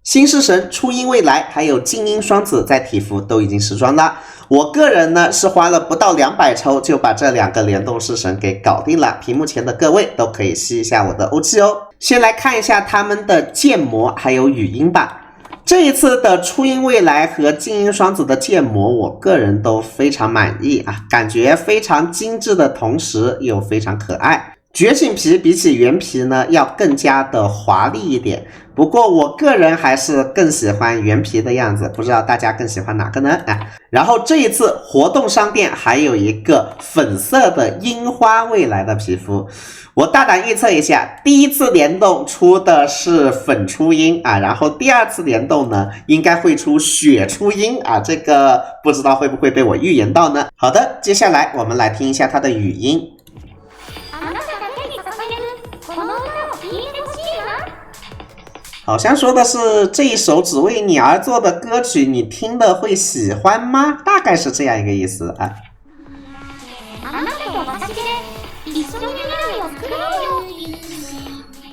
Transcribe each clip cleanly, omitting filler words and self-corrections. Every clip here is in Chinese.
新式神、初音未来还有静音双子在体服都已经时装了。我个人呢是花了不到200抽就把这2个联动式神给搞定了，屏幕前的各位都可以吸一下我的欧气哦。先来看一下他们的建模还有语音吧。这一次的初音未来和静音双子的建模，我个人都非常满意啊，感觉非常精致的同时又非常可爱。觉醒皮比起原皮呢要更加的华丽一点，不过我个人还是更喜欢原皮的样子，不知道大家更喜欢哪个呢？然后这一次活动商店还有一个粉色的樱花未来的皮肤，我大胆预测一下，第一次联动出的是粉初音啊，然后第二次联动呢应该会出雪初音啊，这个不知道会不会被我预言到呢？好的，接下来我们来听一下它的语音。好像说的是这一首只为你而作的歌曲，你听了会喜欢吗？大概是这样一个意思啊。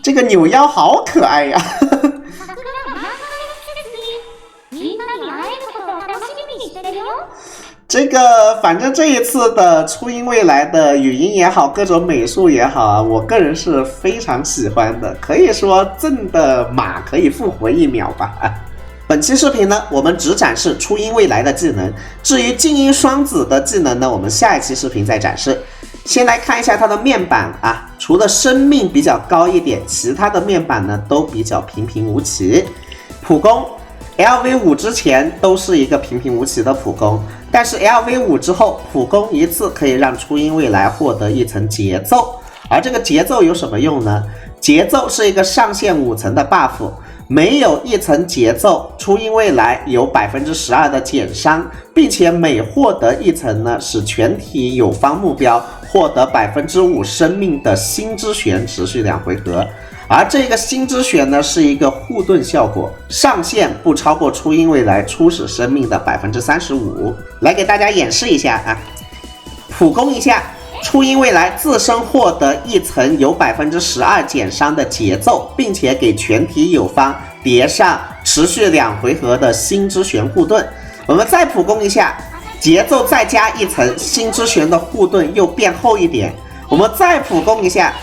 这个扭腰好可爱呀！这个反正这一次的初音未来的语音也好，各种美术也好啊，我个人是非常喜欢的，可以说朕的马可以复活1秒吧。本期视频呢，我们只展示初音未来的技能，至于静音双子的技能呢，我们下一期视频再展示。先来看一下它的面板啊，除了生命比较高一点，其他的面板呢都比较平平无奇。普攻 LV5 之前都是一个平平无奇的普攻，但是 LV5 之后，普攻一次可以让初音未来获得1层节奏，而这个节奏有什么用呢？节奏是一个上限5层的 buff， 没有1层节奏，初音未来有 12% 的减伤，并且每获得1层呢，使全体友方目标获得 5% 生命的星之旋持续2回合。而这个星之旋呢是一个护盾效果，上限不超过初音未来初始生命的 35%。 来给大家演示一下啊，普攻一下，初音未来自身获得1层有 12% 减伤的节奏，并且给全体友方叠上持续2回合的星之旋护盾。我们再普攻一下，节奏再加1层，星之旋的护盾又变厚一点。我们再普攻一下，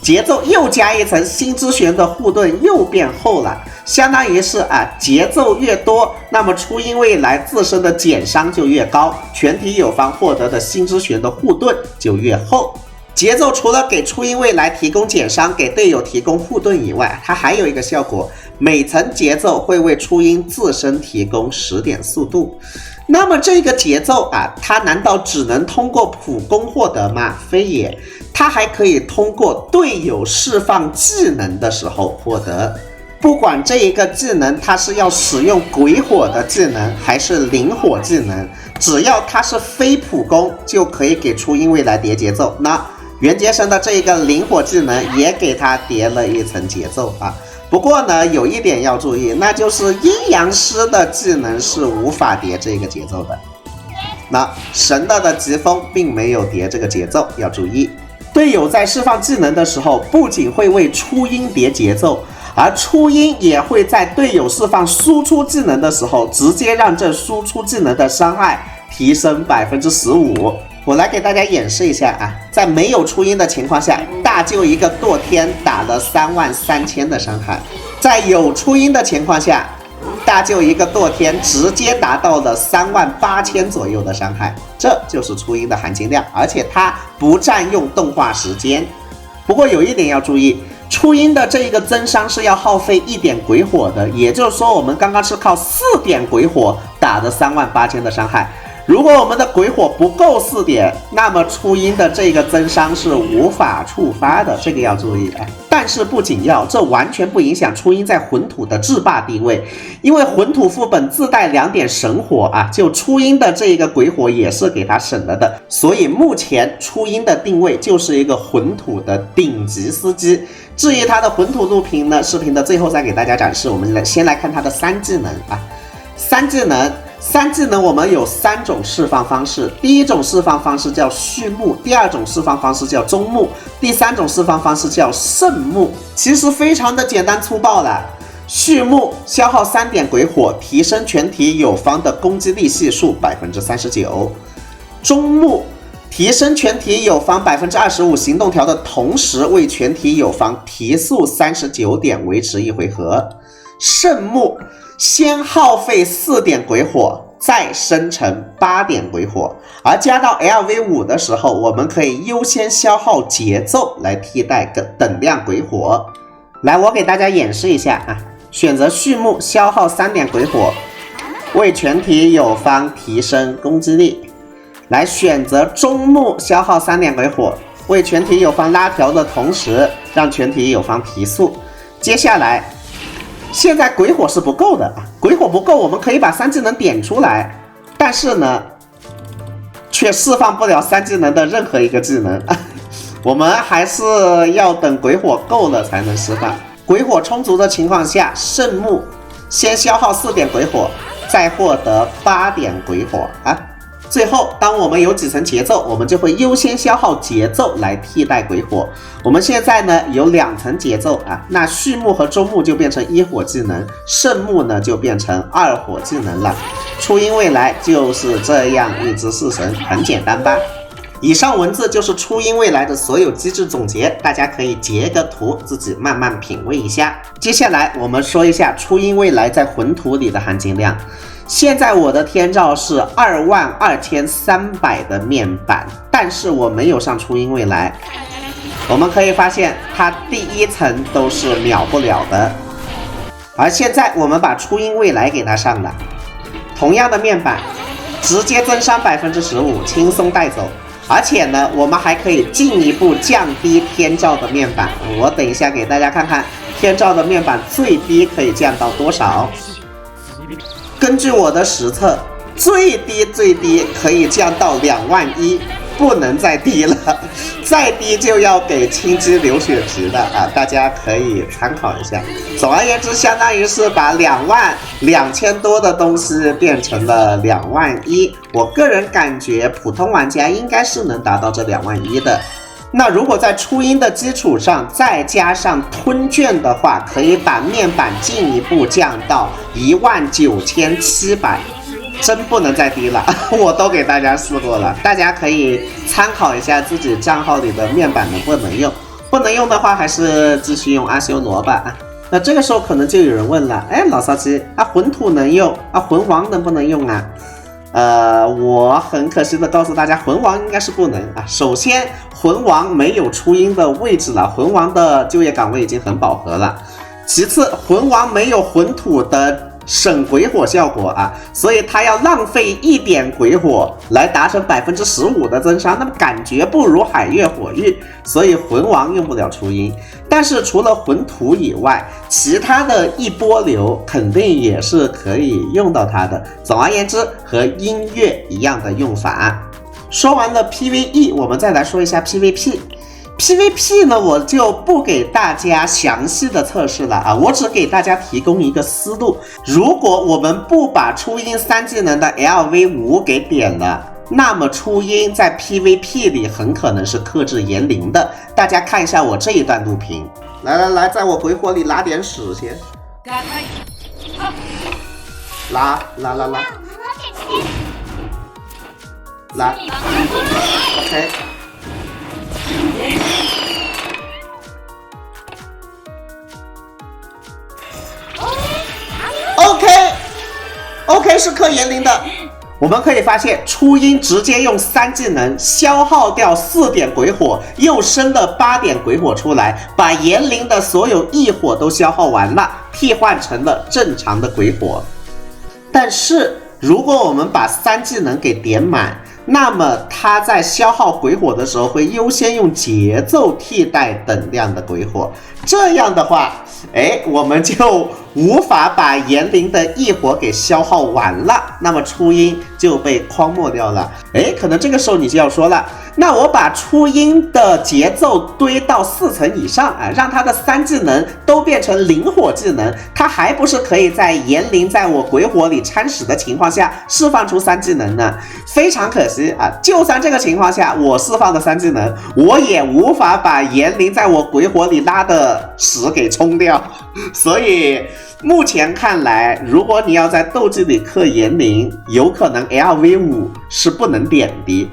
节奏又加1层，星之旋的护盾又变厚了，相当于是节奏越多，那么初音未来自身的减伤就越高，全体友方获得的星之旋的护盾就越厚。节奏除了给初音未来提供减伤，给队友提供护盾以外，它还有一个效果，每层节奏会为初音自身提供10点速度。那么这个节奏它难道只能通过普攻获得吗？非也，它还可以通过队友释放技能的时候获得。不管这一个技能它是要使用鬼火的技能还是灵火技能，只要它是非普攻，就可以给初音未来叠节奏。那原节神的这一个灵火技能也给它叠了1层节奏啊。不过呢，有一点要注意，那就是阴阳师的技能是无法叠这个节奏的。那神的疾风并没有叠这个节奏，要注意。队友在释放技能的时候，不仅会为初音叠节奏，而初音也会在队友释放输出技能的时候，直接让这输出技能的伤害提升 15%。我来给大家演示一下在没有初音的情况下，大舅一个堕天打了33000的伤害，在有初音的情况下，大舅一个堕天直接达到了38000左右的伤害，这就是初音的含金量，而且它不占用动画时间。不过有一点要注意，初音的这一个增伤是要耗费1点鬼火的，也就是说我们刚刚是靠4点鬼火打的38000的伤害。如果我们的鬼火不够4点，那么初音的这个增伤是无法触发的，这个要注意但是不紧要，这完全不影响初音在魂土的制霸地位，因为魂土副本自带2点神火就初音的这个鬼火也是给它省了的，所以目前初音的定位就是一个魂土的顶级司机。至于它的魂土录屏呢，视频的最后再给大家展示。我们先来看它的3技能3技能我们有3种释放方式，第一种释放方式叫序幕，第二种释放方式叫中幕，第3种释放方式叫圣幕。其实非常的简单粗暴了。畜牧消耗3点鬼火，提升全体友方的攻击力系数 39%。中牧提升全体友方 25% 行动条的同时，为全体友方提速39点，维持1回合。圣牧先耗费4点鬼火，再生成8点鬼火，而加到 LV5 的时候，我们可以优先消耗节奏来替代等量鬼火。来，我给大家演示一下啊，选择畜牧消耗3点鬼火，为全体友方提升攻击力。来选择中牧消耗3点鬼火，为全体友方拉条的同时，让全体友方提速。接下来，现在鬼火是不够的啊，鬼火不够，我们可以把3技能点出来，但是呢，却释放不了3技能的任何一个技能，我们还是要等鬼火够了才能释放。鬼火充足的情况下，圣牧先消耗4点鬼火，再获得8点鬼火啊。最后，当我们有几层节奏，我们就会优先消耗节奏来替代鬼火。我们现在呢有2层节奏啊，那畜牧和中牧就变成1火技能，圣牧呢就变成2火技能了。初音未来就是这样一只式神，很简单吧？以上文字就是初音未来的所有机制总结，大家可以截个图自己慢慢品味一下。接下来我们说一下初音未来在魂图里的含金量。现在我的天照是22300的面板，但是我没有上初音未来。我们可以发现它第1层都是秒不了的，而现在我们把初音未来给它上了，同样的面板直接增伤 15%， 轻松带走。而且呢，我们还可以进一步降低天照的面板。我等一下给大家看看天照的面板最低可以降到多少。根据我的实测，最低可以降到21000，不能再低了，再低就要给青姬流血皮的啊！大家可以参考一下。总而言之，相当于是把22000多的东西变成了21000。我个人感觉普通玩家应该是能达到这21000的。那如果在初音的基础上再加上吞卷的话，可以把面板进一步降到19700，真不能再低了，我都给大家试过了，大家可以参考一下自己账号里的面板能不能用，不能用的话还是继续用阿修罗吧。那这个时候可能就有人问了，哎，老骚鸡啊，魂土能用啊，魂王能不能用啊？我很可惜的告诉大家，魂王应该是不能啊。首先，魂王没有初音的位置了，魂王的就业岗位已经很饱和了。其次，魂王没有魂土的省鬼火效果啊，所以他要浪费1点鬼火来达成 15% 的增伤，那么感觉不如海月火玉，所以魂王用不了初音。但是除了魂土以外，其他的一波流肯定也是可以用到它的。总而言之，和音乐一样的用法。说完了 PVE， 我们再来说一下 PVP。PVP 呢，我就不给大家详细的测试了啊，我只给大家提供一个思路。如果我们不把初音3技能的 LV5 给点了，那么初音在 PVP 里很可能是克制炎灵的。大家看一下我这一段录屏，来，在我鬼火里拉点屎先，拉OK 是克炎灵的。我们可以发现，初音直接用3技能消耗掉4点鬼火，又生了8点鬼火出来，把炎灵的所有异火都消耗完了，替换成了正常的鬼火。但是如果我们把3技能给点满，那么它在消耗鬼火的时候会优先用节奏替代等量的鬼火，这样的话，我们就无法把炎灵的异火给消耗完了，那么初音就被框没掉了。可能这个时候你就要说了，那我把初音的节奏堆到4层以上啊，让它的3技能都变成灵火技能，它还不是可以在炎灵在我鬼火里掺屎的情况下释放出3技能呢？非常可惜啊，就算这个情况下我释放的3技能，我也无法把炎灵在我鬼火里拉的屎给冲掉，所以目前看来，如果你要在斗技里氪炎灵，有可能 LV5 是不能点的。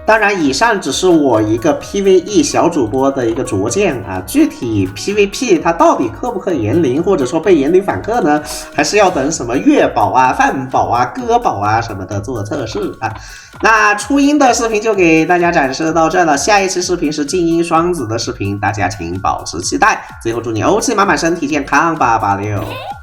当然，以上只是我一个 PVE 小主播的一个拙见啊，具体 PVP 它到底氪不氪炎灵，或者说被炎灵反氪呢，还是要等什么月宝啊、饭宝啊、歌宝啊什么的做测试啊。那初音的视频就给大家展示到这了，下一期视频是静音双子的视频，大家请保持期待。最后祝你欧气满满，身体健康，886。